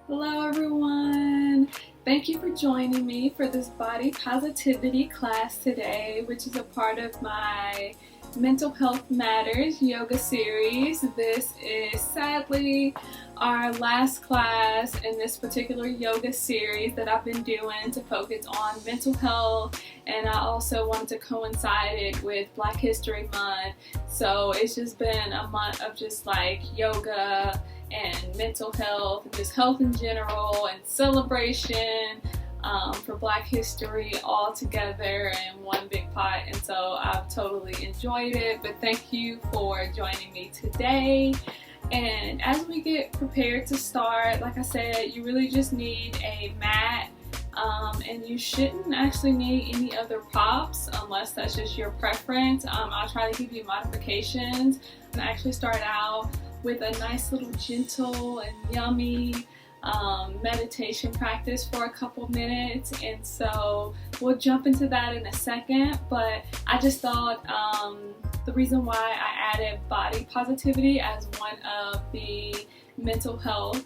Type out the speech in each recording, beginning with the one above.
Hello everyone! Thank you for joining me for this body positivity class today, which is a part of my Mental Health Matters yoga series. This is sadly our last class in this particular yoga series that I've been doing to focus on mental health, and I also wanted to coincide it with Black History Month. So it's just been a month of just like yoga and mental health and just health in general and celebration for Black history all together in one big pot, and so I've totally enjoyed it. But thank you for joining me today. And as we get prepared to start, like I said, you really just need a mat, and you shouldn't actually need any other props unless that's just your preference. I'll try to give you modifications and actually start out with a nice little gentle and yummy meditation practice for a couple minutes, and so we'll jump into that in a second. But I just thought the reason why I added body positivity as one of the mental health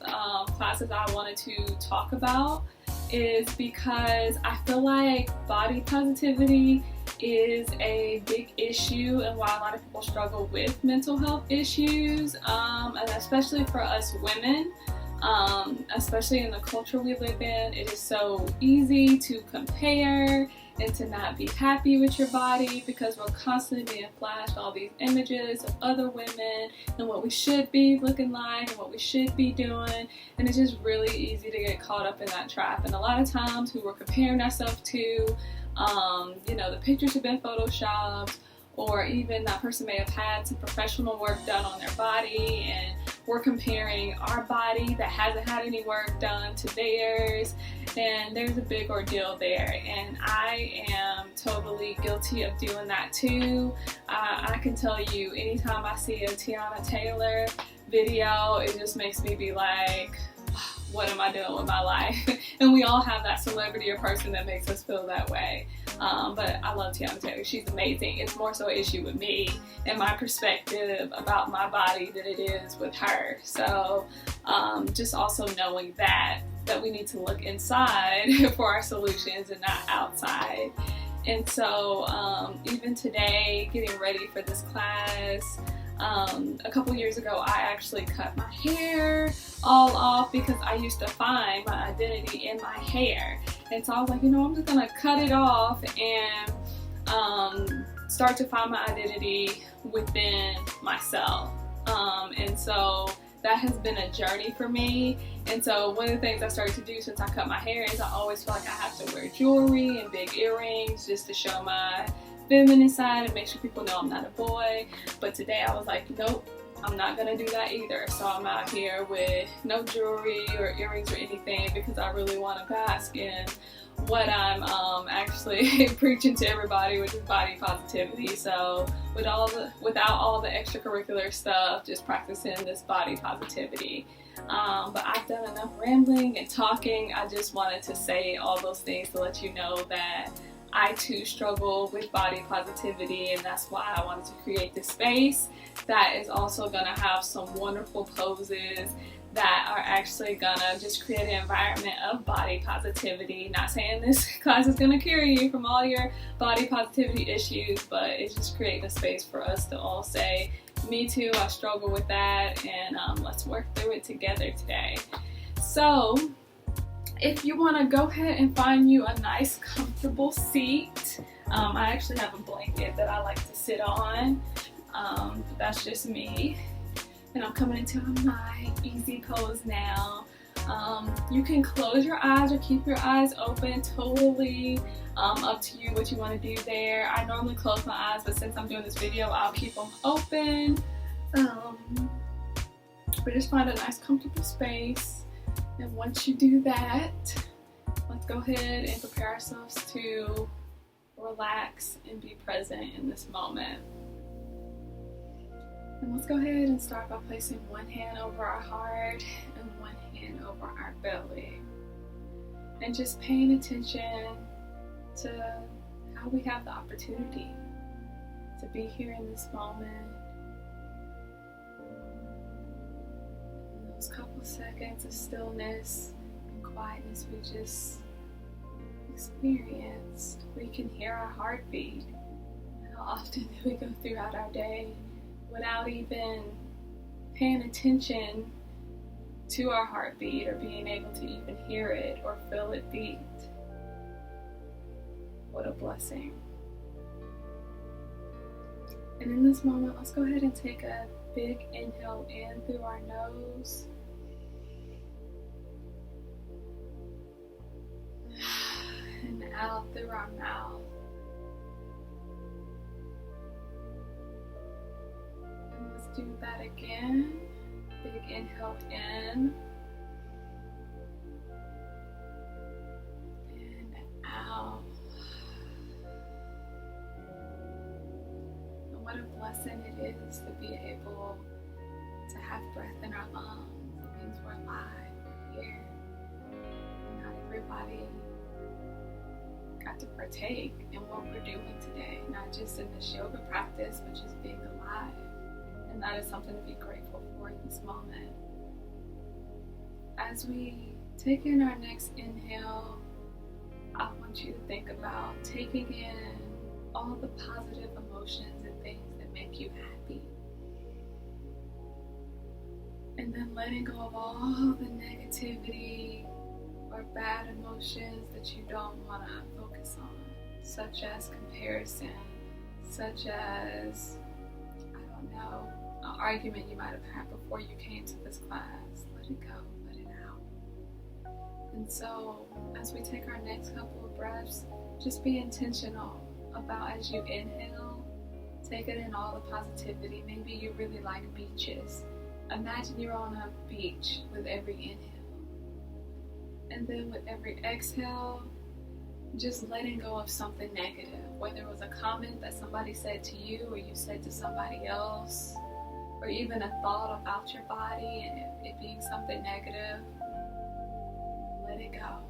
classes I wanted to talk about is because I feel like body positivity is a big issue and why a lot of people struggle with mental health issues, and especially for us women, especially in the culture we live in. It is so easy to compare and to not be happy with your body because we're constantly being flashed all these images of other women and what we should be looking like and what we should be doing, and it's just really easy to get caught up in that trap. And a lot of times who we're comparing ourselves to, the pictures have been photoshopped, or even that person may have had some professional work done on their body, and we're comparing our body that hasn't had any work done to theirs, and there's a big ordeal there, and I am totally guilty of doing that too. I can tell you, anytime I see a Tiana Taylor video, it just makes me be like, what am I doing with my life? And we all have that celebrity or person that makes us feel that way. But I love Tiana Taylor. She's amazing. It's more so an issue with me and my perspective about my body than it is with her. So just also knowing that we need to look inside for our solutions and not outside. And so even today, getting ready for this class, a couple years ago, I actually cut my hair all off because I used to find my identity in my hair. And so I was like, I'm just gonna cut it off and start to find my identity within myself. And so that has been a journey for me. And so one of the things I started to do since I cut my hair is I always feel like I have to wear jewelry and big earrings just to show my feminine side and make sure people know I'm not a boy. But today I was like, nope, I'm not gonna do that either. So I'm out here with no jewelry or earrings or anything because I really want to bask in what I'm actually preaching to everybody, which is body positivity. So without all the extracurricular stuff, just practicing this body positivity. But I've done enough rambling and talking. I just wanted to say all those things to let you know that I too struggle with body positivity, and that's why I wanted to create this space that is also gonna have some wonderful poses that are actually gonna just create an environment of body positivity. Not saying this class is gonna cure you from all your body positivity issues, but it's just creating a space for us to all say, me too, I struggle with that, and let's work through it together today. So if you want to go ahead and find you a nice comfortable seat, I actually have a blanket that I like to sit on. That's just me. And I'm coming into my easy pose now. You can close your eyes or keep your eyes open, totally up to you what you want to do there. I normally close my eyes, but since I'm doing this video, I'll keep them open. But just find a nice comfortable space. And once you do that, let's go ahead and prepare ourselves to relax and be present in this moment. And let's go ahead and start by placing one hand over our heart and one hand over our belly. And just paying attention to how we have the opportunity to be here in this moment. those couple seconds of stillness and quietness we just experienced, we can hear our heartbeat. How often do we go throughout our day without even paying attention to our heartbeat or being able to even hear it or feel it beat? What a blessing. And in this moment, let's go ahead and take a big inhale in through our nose. And out through our mouth. And let's do that again. Big inhale in. And out. And what a blessing it is to be able to have breath in our lungs. It means we're alive, we're here. And not everybody got to partake in what we're doing today, not just in this yoga practice, but just being alive. And that is something to be grateful for in this moment. As we take in our next inhale, I want you to think about taking in all the positive emotions and things that make you happy. And then letting go of all the negativity or bad emotions that you don't want to focus on, such as comparison, such as, I don't know, an argument you might have had before you came to this class. Let it go, let it out. And so, as we take our next couple of breaths, just be intentional about, as you inhale, taking in all the positivity. Maybe you really like beaches. Imagine you're on a beach with every inhale. And then with every exhale, just letting go of something negative, whether it was a comment that somebody said to you or you said to somebody else, or even a thought about your body and it being something negative. Let it go.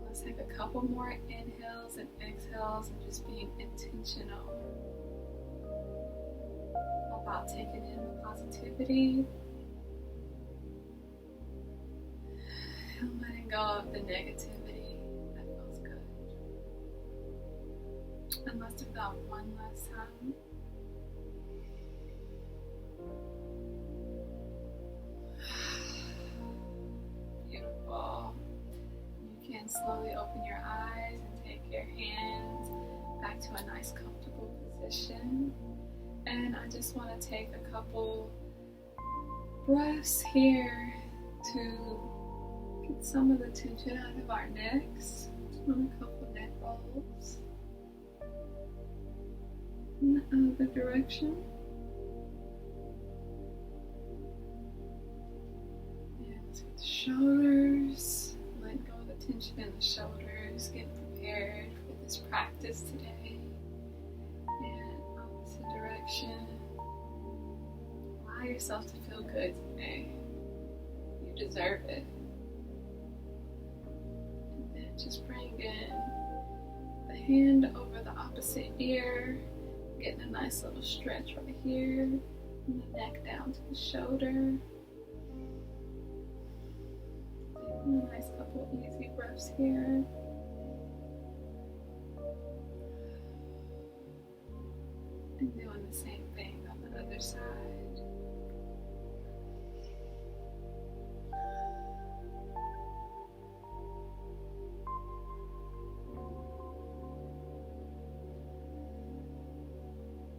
Let's take a couple more inhales and exhales and just being intentional about taking in the positivity and letting go of the negativity. That feels good. And let's do that one last time. Beautiful. You can slowly open your eyes and take your hands back to a nice comfortable position. And I just want to take a couple breaths here to get some of the tension out of our necks. On a couple neck rolls. In the other direction. And let's get the shoulders. Let go of the tension in the shoulders. Get prepared for this practice today. And opposite direction. Allow yourself to feel good today. You deserve it. And then just bring in the hand over the opposite ear. Getting a nice little stretch right here. And the neck down to the shoulder. Taking a nice couple easy breaths here. And doing the same thing on the other side.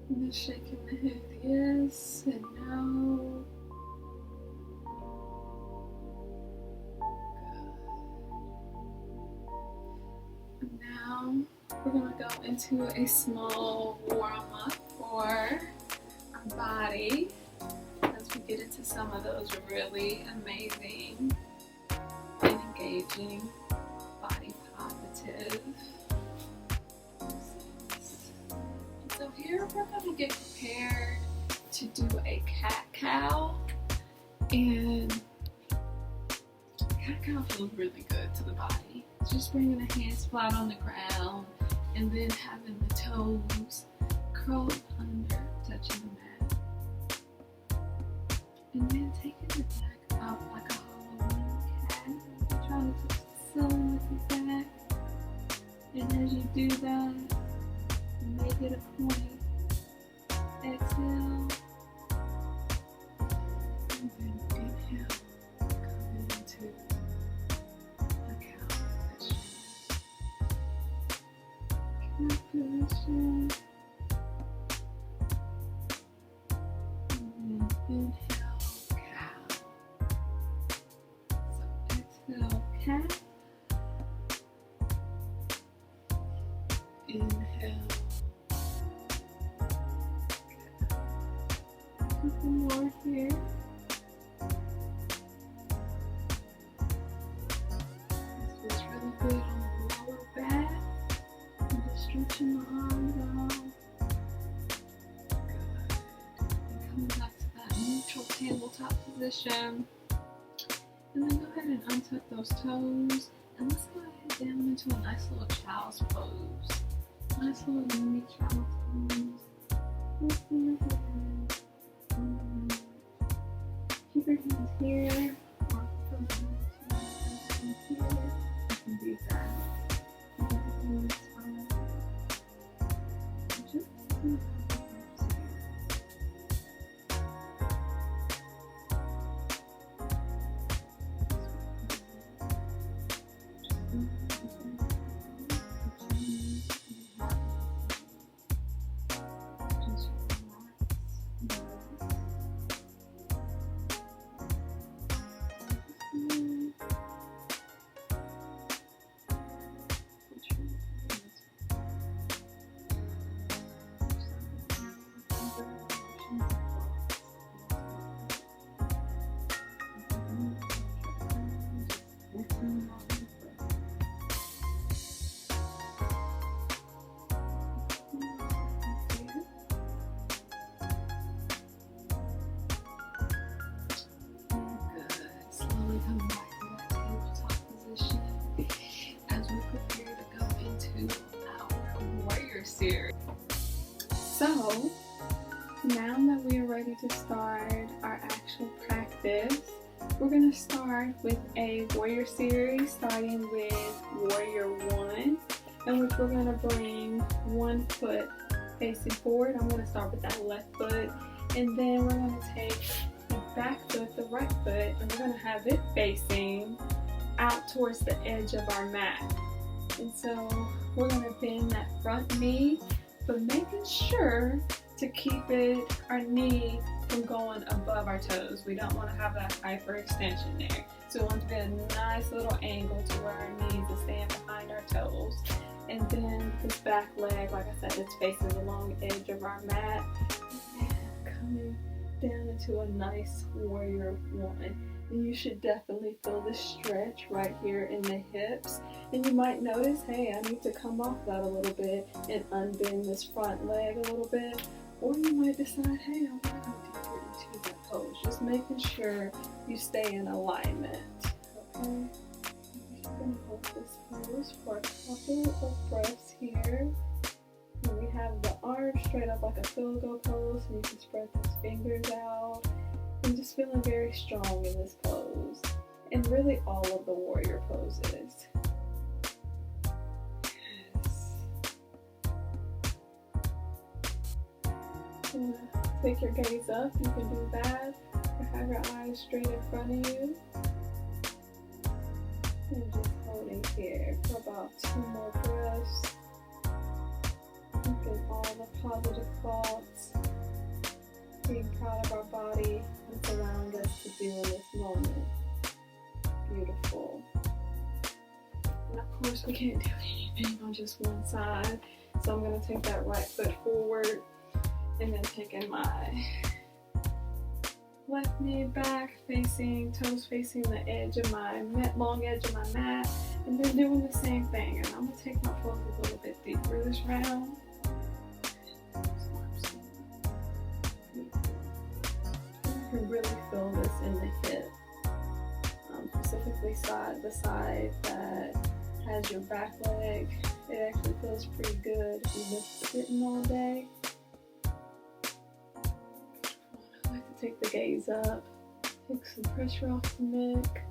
And just shaking the head, yes and no. Good. And now we're going to go into a small warm-up for our body as we get into some of those really amazing and engaging body positive. So here we're going to get prepared to do a cat-cow, and cat-cow feels really good to the body. Just bringing the hands flat on the ground and then having the toes curl under, touching the mat. And then taking it back up like a Halloween cat. Try to touch the ceiling with your back. And as you do that, make it a point. Exhale. And then inhale. Come into a cow position. Cow position. And then inhale, cow. So exhale, cat. Inhale. A couple more here. This feels really good on the lower back. And just stretching the arms out. Good. And coming back to that neutral tabletop position. And then go ahead and untuck those toes. And let's go ahead down into a nice little child's pose. Nice little mini child's pose. Lifting your hands. Keep your hands here. Or put them here. You can do that. And just series. So now that we are ready to start our actual practice, we're going to start with a warrior series, starting with warrior 1, in which we're going to bring one foot facing forward. I'm going to start with that left foot, and then we're going to take the back foot, the right foot, and we're going to have it facing out towards the edge of our mat. And so we're going to bend that front knee, but making sure to keep our knee from going above our toes. We don't want to have that hyperextension there. So we want to be a nice little angle to where our knees are staying behind our toes. And then this back leg, like I said, it's facing the long edge of our mat. And coming down into a nice warrior 1. And you should definitely feel the stretch right here in the hips. And you might notice, hey, I need to come off that a little bit and unbend this front leg a little bit. Or you might decide, hey, I want to go deeper into that pose. Just making sure you stay in alignment. Okay? I'm just going to hold this pose for a couple of breaths here. And we have the arms straight up like a field goal pose, so you can spread those fingers out. I'm just feeling very strong in this pose, and really all of the warrior poses. Yes. Take your gaze up, you can do that, or have your eyes straight in front of you. And just holding here for about 2 more breaths. Thinking all the positive thoughts, being proud of our body, it's allowing us to do in this moment. Beautiful. And of course we can't do anything on just one side, so I'm going to take that right foot forward and then taking my left knee back, facing, toes facing the edge of my long edge of my mat, and then doing the same thing. And I'm going to take my pose a little bit deeper this round. You can really feel this in the hip, specifically the side that has your back leg. It actually feels pretty good if you've been sitting all day. I like to take the gaze up, Take some pressure off the neck.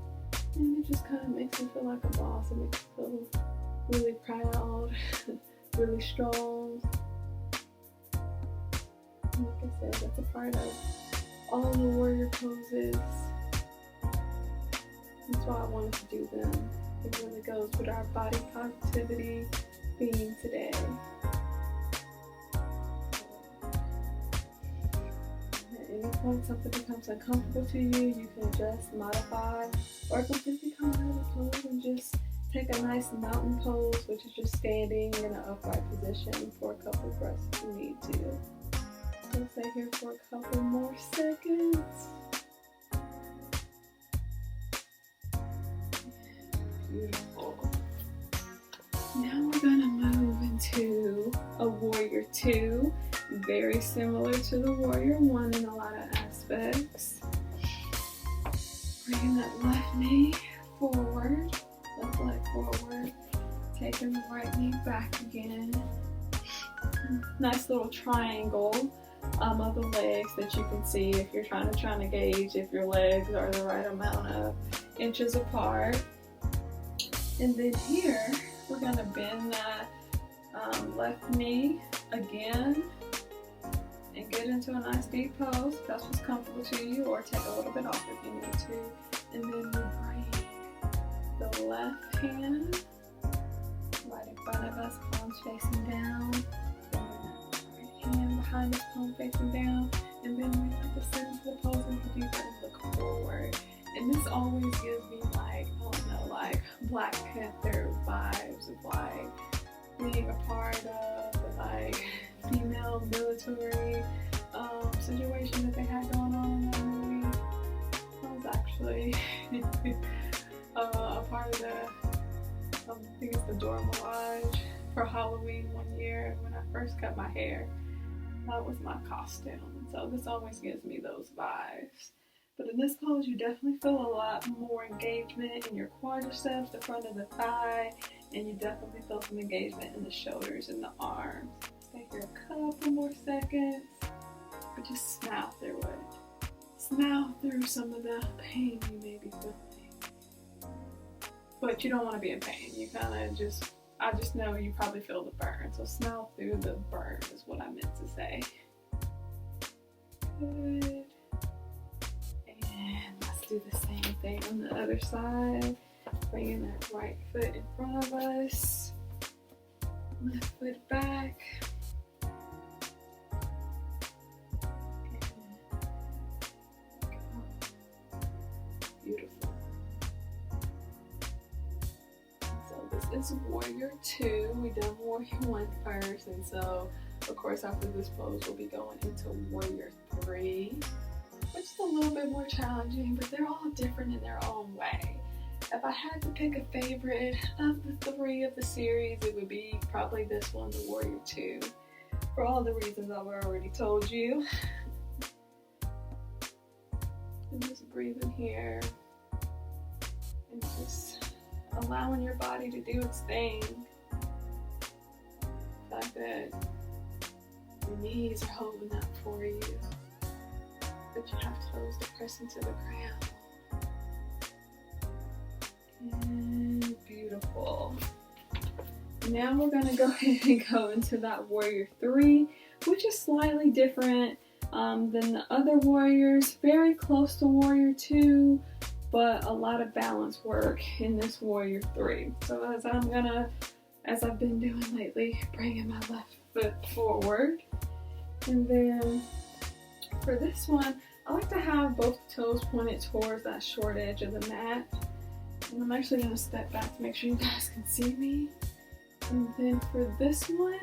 And it just kind of makes me feel like a boss. It makes me feel really proud, really strong. And like I said, that's a part of all the warrior poses. That's why I wanted to do them. It really goes with our body positivity theme today. At any point something becomes uncomfortable to you, you can adjust, modify, or completely come out of the pose and just take a nice mountain pose, which is just standing in an upright position for a couple of breaths if you need to. So stay here for a couple more seconds. Beautiful. Now we're gonna move into a warrior 2, very similar to the warrior 1 in a lot of aspects. Bringing that left knee forward, left leg forward, taking the right knee back again. Nice little triangle of the legs that you can see if you're trying to gauge if your legs are the right amount of inches apart. And then here, we're gonna bend that left knee again and get into a nice deep pose if that's what's comfortable to you, or take a little bit off if you need to. And then we bring the left hand right in front of us, palms facing down. Right hand behind us, palm facing down. And then we like to sit into the pose and go deeper and look forward. And this always gives me like, I don't know, like Black Panther vibes of like being a part of the like female military situation that they had going on in that movie. I was actually a part of the, I think it's the Dora Milaje for Halloween one year when I first cut my hair. That was my costume. So this always gives me those vibes. But in this pose, you definitely feel a lot more engagement in your quadriceps, the front of the thigh, and you definitely feel some engagement in the shoulders and the arms. Stay here a couple more seconds, but just smile through it. Smile through some of the pain you may be feeling. But you don't want to be in pain. You kind of just, I just know you probably feel the burn. So smile through the burn is what I meant to say. Good. And let's do the same thing on the other side. Bringing that right foot in front of us. Left foot back. Beautiful. So this is warrior 2. We done warrior 1 first, and so of course after this pose we'll be going into warrior 3, which is a little bit more challenging, but they're all different in their own way. If I had to pick a favorite of the 3 of the series, it would be probably this one, the warrior 2, for all the reasons I've already told you. And just breathe in here and just allowing your body to do its thing. The fact that your knees are holding up for you, but you have toes to press into the ground. And beautiful. Now we're going to go ahead and go into that warrior 3, which is slightly different than the other warriors. Very close to warrior 2, but a lot of balance work in this warrior 3. So as I've been doing lately, bringing my left foot forward. And then for this one, I like to have both toes pointed towards that short edge of the mat. And I'm actually going to step back to make sure you guys can see me. And then for this one,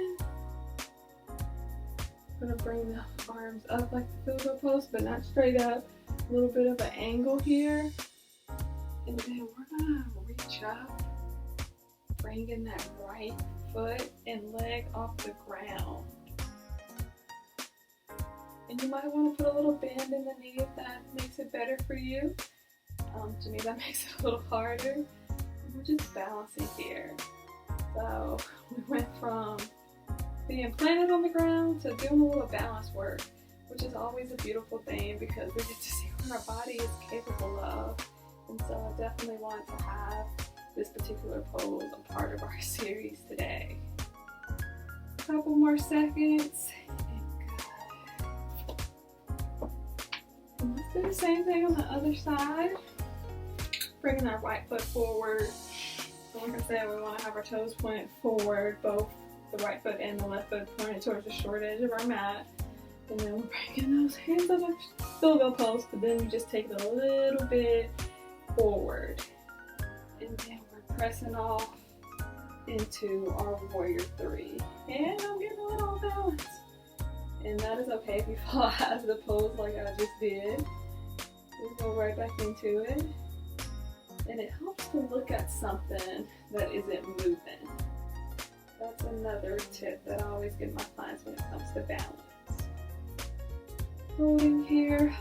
I'm going to bring the arms up like the Filgo pose, but not straight up. A little bit of an angle here. And then we're going to reach up, bringing that right foot and leg off the ground. And you might want to put a little bend in the knee if that makes it better for you. To me, that makes it a little harder. We're just balancing here. So we went from being planted on the ground to doing a little balance work, which is always a beautiful thing because we get to see what our body is capable of. And so I definitely want to have this particular pose a part of our series today. Couple more seconds. And let's do the same thing on the other side. Bringing our right foot forward. So like I said, we want to have our toes pointed forward, both the right foot and the left foot pointed towards the short edge of our mat. And then we're bringing those hands up, still go close, but then we just take it a little bit forward. And then we're pressing off into our warrior three. And I'm getting a little balance. And that is okay if you fall out of the pose like I just did. We'll go right back into it. And it helps to look at something that isn't moving. That's another tip that I always give my clients when it comes to balance. Holding here,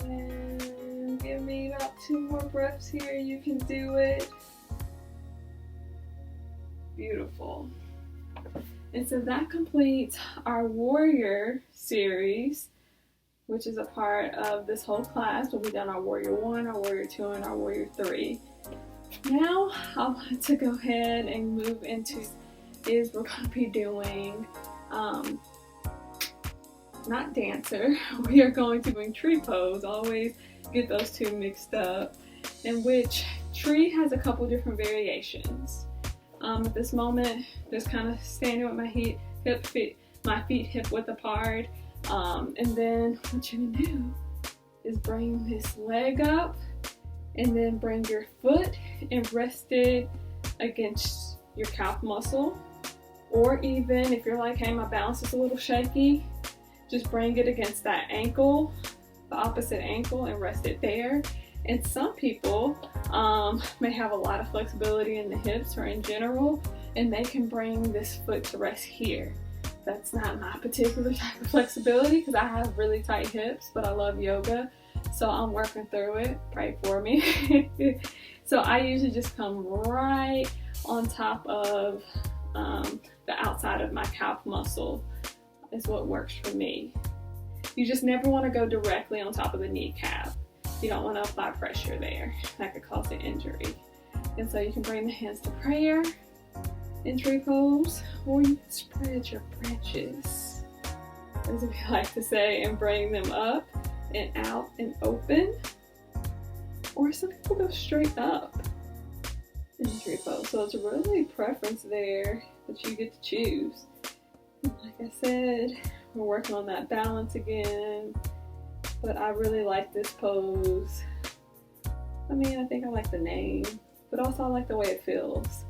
and give me about 2 more breaths here. You can do it. Beautiful. And so that completes our warrior series, which is a part of this whole class. We'll be done our warrior 1, our warrior 2, and our warrior 3. Now I want to go ahead and move into we're going to be doing not dancer. We are going to do tree pose. Always get those two mixed up. In which tree has a couple different variations. At this moment, just kind of standing with my feet hip width apart. And then what you're gonna do is bring this leg up, and then bring your foot and rest it against your calf muscle. Or even if you're like, hey, my balance is a little shaky, just bring it against that ankle, the opposite ankle, and rest it there. And some people may have a lot of flexibility in the hips or in general, and they can bring this foot to rest here. That's not my particular type of flexibility because I have really tight hips, but I love yoga, so I'm working through it. Pray for me. So I usually just come right on top of the outside of my calf muscle is what works for me. You just never want to go directly on top of the kneecap. You don't want to apply pressure there. That could cause an injury. And so you can bring the hands to prayer in tree pose, or you can spread your branches, as we like to say, and bring them up and out and open. Or some people go straight up in tree pose. So it's really preference there that you get to choose. And like I said, we're working on that balance again. But I really like this pose. I mean, I think I like the name, but also I like the way it feels.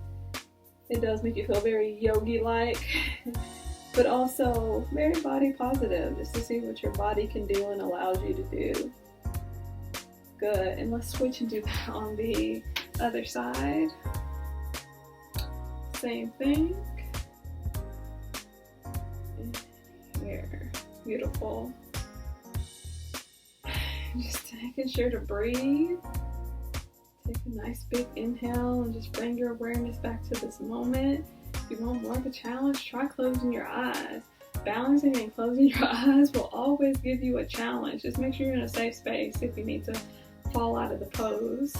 It does make you feel very yogi-like, but also very body positive, just to see what your body can do and allows you to do. Good, and let's switch and do that on the other side. Same thing. And here, beautiful. Just making sure to breathe. Take a nice big inhale and just bring your awareness back to this moment. If you want more of a challenge, try closing your eyes. Balancing and closing your eyes will always give you a challenge. Just make sure you're in a safe space if you need to fall out of the pose.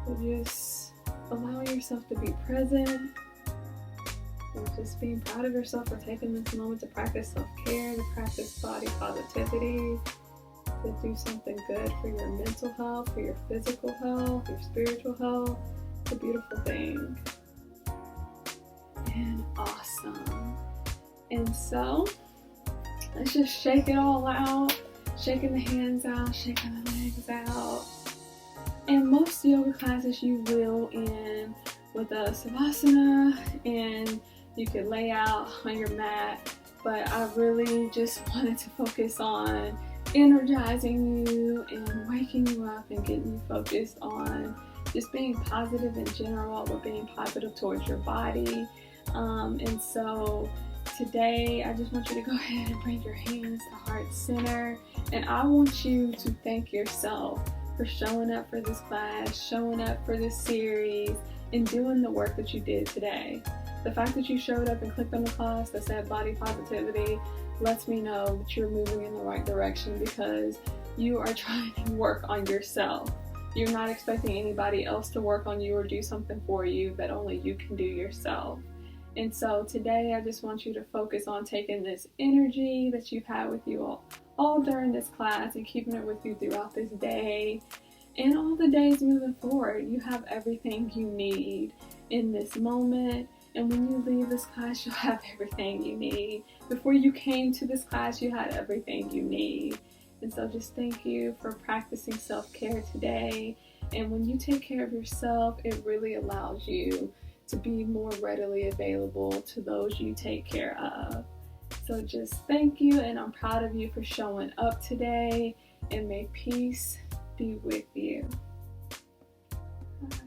So just allowing yourself to be present. And just being proud of yourself for taking this moment to practice self-care, to practice body positivity, to do something good for your mental health, for your physical health, your spiritual health. It's a beautiful thing. And awesome. And so, let's just shake it all out. Shaking the hands out, shaking the legs out. And most yoga classes you will end with a savasana, and you can lay out on your mat. But I really just wanted to focus on energizing you and waking you up and getting you focused on just being positive in general, but being positive towards your body. And so today I just want you to go ahead and bring your hands to heart center, and I want you to thank yourself for showing up for this class, showing up for this series, and doing the work that you did today. The fact that you showed up and clicked on the class that said body positivity, lets me know that you're moving in the right direction because you are trying to work on yourself. You're not expecting anybody else to work on you or do something for you that only you can do yourself. And so today I just want you to focus on taking this energy that you've had with you all during this class and keeping it with you throughout this day and all the days moving forward. You have everything you need in this moment. And when you leave this class, you'll have everything you need. Before you came to this class, you had everything you need. And so just thank you for practicing self-care today. And when you take care of yourself, it really allows you to be more readily available to those you take care of. So just thank you, and I'm proud of you for showing up today, and may peace be with you. Bye.